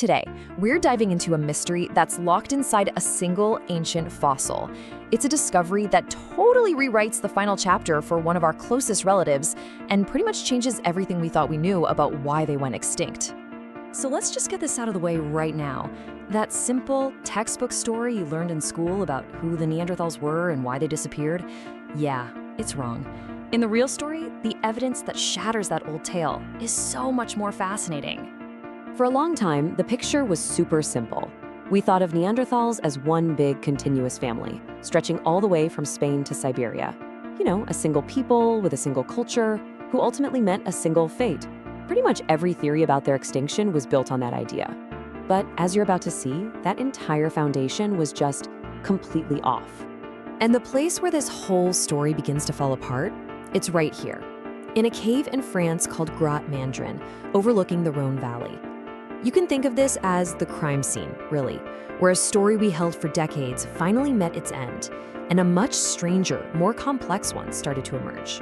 Today, we're diving into a mystery that's locked inside a single ancient fossil. It's a discovery that totally rewrites the final chapter for one of our closest relatives and pretty much changes everything we thought we knew about why they went extinct. So let's just get this out of the way right now. That simple textbook story you learned in school about who the Neanderthals were and why they disappeared, yeah, it's wrong. In the real story, the evidence that shatters that old tale is so much more fascinating. For a long time, the picture was super simple. We thought of Neanderthals as one big continuous family, stretching all the way from Spain to Siberia. You know, a single people with a single culture who ultimately meant a single fate. Pretty much every theory about their extinction was built on that idea. But as you're about to see, that entire foundation was just completely off. And the place where this whole story begins to fall apart, it's right here, in a cave in France called Grotte Mandrin, overlooking the Rhône Valley. You can think of this as the crime scene, really, where a story we held for decades finally met its end, and a much stranger, more complex one started to emerge.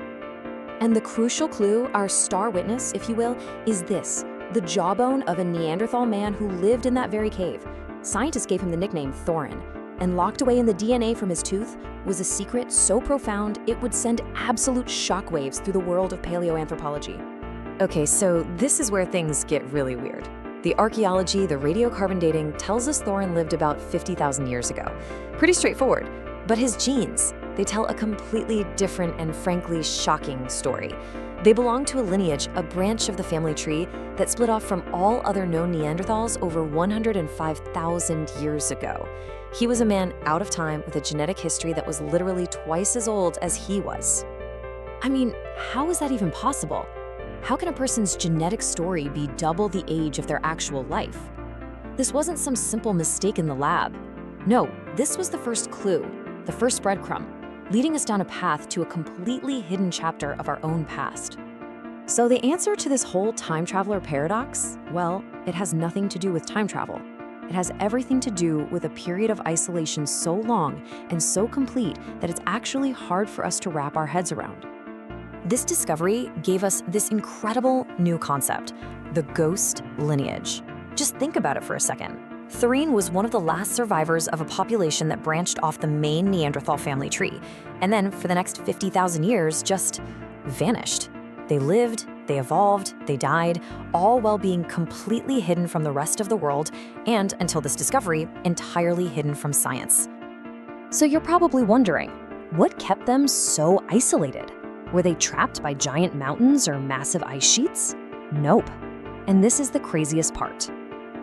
And the crucial clue, our star witness, if you will, is this, the jawbone of a Neanderthal man who lived in that very cave. Scientists gave him the nickname Thorin, and locked away in the DNA from his tooth was a secret so profound it would send absolute shockwaves through the world of palaeoanthropology. Okay, so this is where things get really weird. The archaeology, the radiocarbon dating, tells us Thorin lived about 50,000 years ago. Pretty straightforward, but his genes, they tell a completely different and frankly shocking story. They belong to a lineage, a branch of the family tree that split off from all other known Neanderthals over 105,000 years ago. He was a man out of time with a genetic history that was literally twice as old as he was. I mean, how is that even possible? How can a person's genetic story be double the age of their actual life? This wasn't some simple mistake in the lab. No, this was the first clue, the first breadcrumb, leading us down a path to a completely hidden chapter of our own past. So the answer to this whole time traveler paradox, well, it has nothing to do with time travel. It has everything to do with a period of isolation so long and so complete that it's actually hard for us to wrap our heads around. This discovery gave us this incredible new concept, the ghost lineage. Just think about it for a second. Thorin was one of the last survivors of a population that branched off the main Neanderthal family tree, and then for the next 50,000 years just vanished. They lived, they evolved, they died, all while being completely hidden from the rest of the world and, until this discovery, entirely hidden from science. So you're probably wondering, what kept them so isolated? Were they trapped by giant mountains or massive ice sheets? Nope. And this is the craziest part.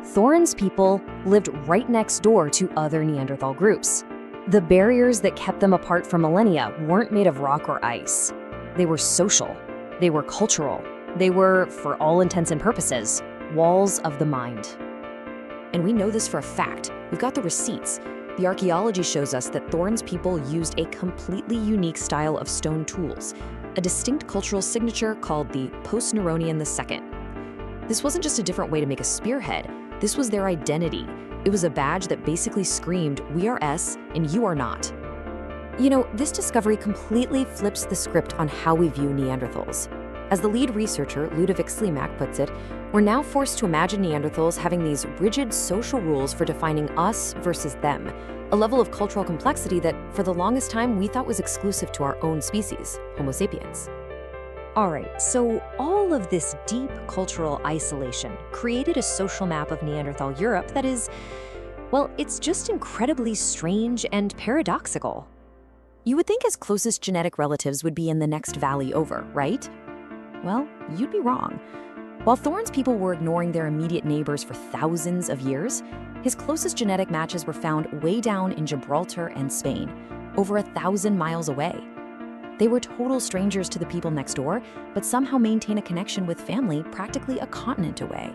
Thorin's people lived right next door to other Neanderthal groups. The barriers that kept them apart for millennia weren't made of rock or ice. They were social. They were cultural. They were, for all intents and purposes, walls of the mind. And we know this for a fact. We've got the receipts. The archaeology shows us that Thorin's people used a completely unique style of stone tools, a distinct cultural signature called the post-Neronian II. This wasn't just a different way to make a spearhead, this was their identity. It was a badge that basically screamed, "We are S and you are not." You know, this discovery completely flips the script on how we view Neanderthals. As the lead researcher, Ludovic Slimak, puts it, we're now forced to imagine Neanderthals having these rigid social rules for defining us versus them, a level of cultural complexity that, for the longest time, we thought was exclusive to our own species, Homo sapiens. All right, so all of this deep cultural isolation created a social map of Neanderthal Europe that is, well, it's just incredibly strange and paradoxical. You would think his closest genetic relatives would be in the next valley over, right? Well, you'd be wrong. While Thorin's people were ignoring their immediate neighbors for thousands of years, his closest genetic matches were found way down in Gibraltar and Spain, over 1,000 miles away. They were total strangers to the people next door, but somehow maintain a connection with family practically a continent away.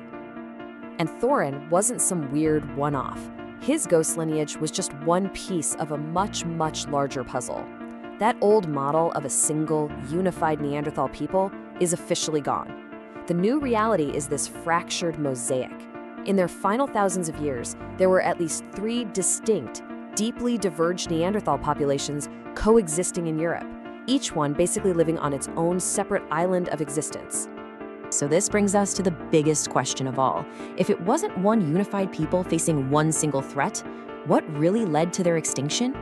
And Thorin wasn't some weird one-off. His ghost lineage was just one piece of a much, much larger puzzle. That old model of a single, unified Neanderthal people is officially gone. The new reality is this fractured mosaic. In their final thousands of years, there were at least 3 distinct, deeply diverged Neanderthal populations coexisting in Europe, each one basically living on its own separate island of existence. So this brings us to the biggest question of all. If it wasn't one unified people facing one single threat, what really led to their extinction?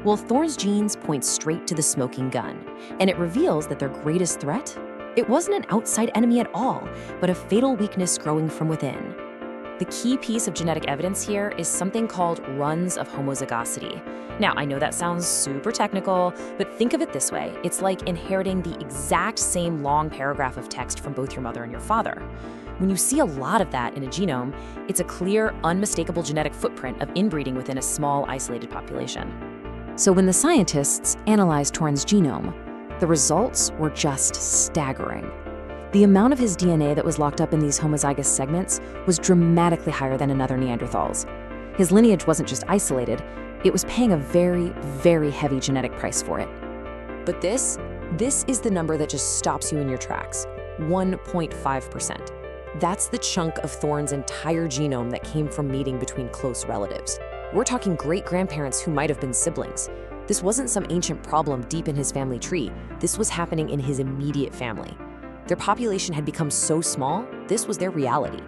Well, Thorne's genes point straight to the smoking gun, and it reveals that their greatest threat? It wasn't an outside enemy at all, but a fatal weakness growing from within. The key piece of genetic evidence here is something called runs of homozygosity. Now, I know that sounds super technical, but think of it this way. It's like inheriting the exact same long paragraph of text from both your mother and your father. When you see a lot of that in a genome, it's a clear, unmistakable genetic footprint of inbreeding within a small, isolated population. So when the scientists analyzed Thorin's genome, the results were just staggering. The amount of his DNA that was locked up in these homozygous segments was dramatically higher than another Neanderthal's. His lineage wasn't just isolated, it was paying a very, very heavy genetic price for it. But this is the number that just stops you in your tracks, 1.5%. That's the chunk of Thorin's entire genome that came from mating between close relatives. We're talking great-grandparents who might have been siblings. This wasn't some ancient problem deep in his family tree. This was happening in his immediate family. Their population had become so small, this was their reality.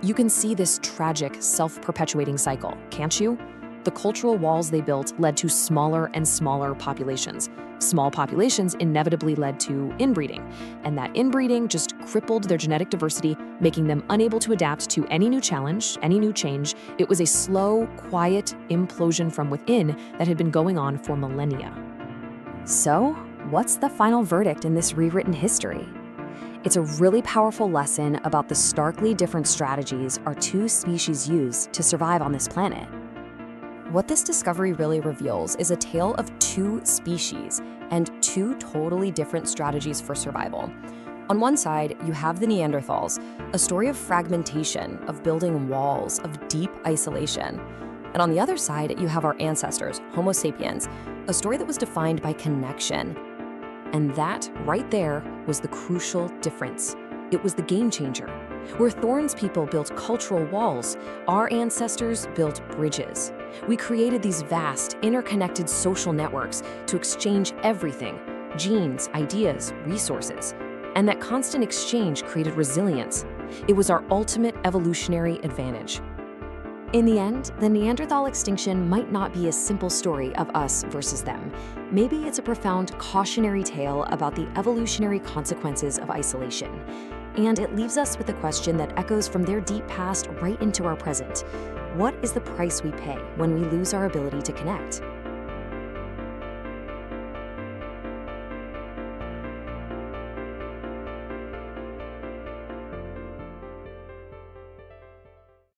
You can see this tragic, self-perpetuating cycle, can't you? The cultural walls they built led to smaller and smaller populations. Small populations inevitably led to inbreeding, and that inbreeding just crippled their genetic diversity, making them unable to adapt to any new challenge, any new change. It was a slow, quiet implosion from within that had been going on for millennia. So, what's the final verdict in this rewritten history? It's a really powerful lesson about the starkly different strategies our two species use to survive on this planet. What this discovery really reveals is a tale of two species and two totally different strategies for survival. On one side, you have the Neanderthals, a story of fragmentation, of building walls, of deep isolation. And on the other side, you have our ancestors, Homo sapiens, a story that was defined by connection. And that, right there, was the crucial difference. It was the game changer. Where Thorin's people built cultural walls, our ancestors built bridges. We created these vast, interconnected social networks to exchange everything: genes, ideas, resources. And that constant exchange created resilience. It was our ultimate evolutionary advantage. In the end, the Neanderthal extinction might not be a simple story of us versus them. Maybe it's a profound cautionary tale about the evolutionary consequences of isolation. And it leaves us with a question that echoes from their deep past right into our present. What is the price we pay when we lose our ability to connect?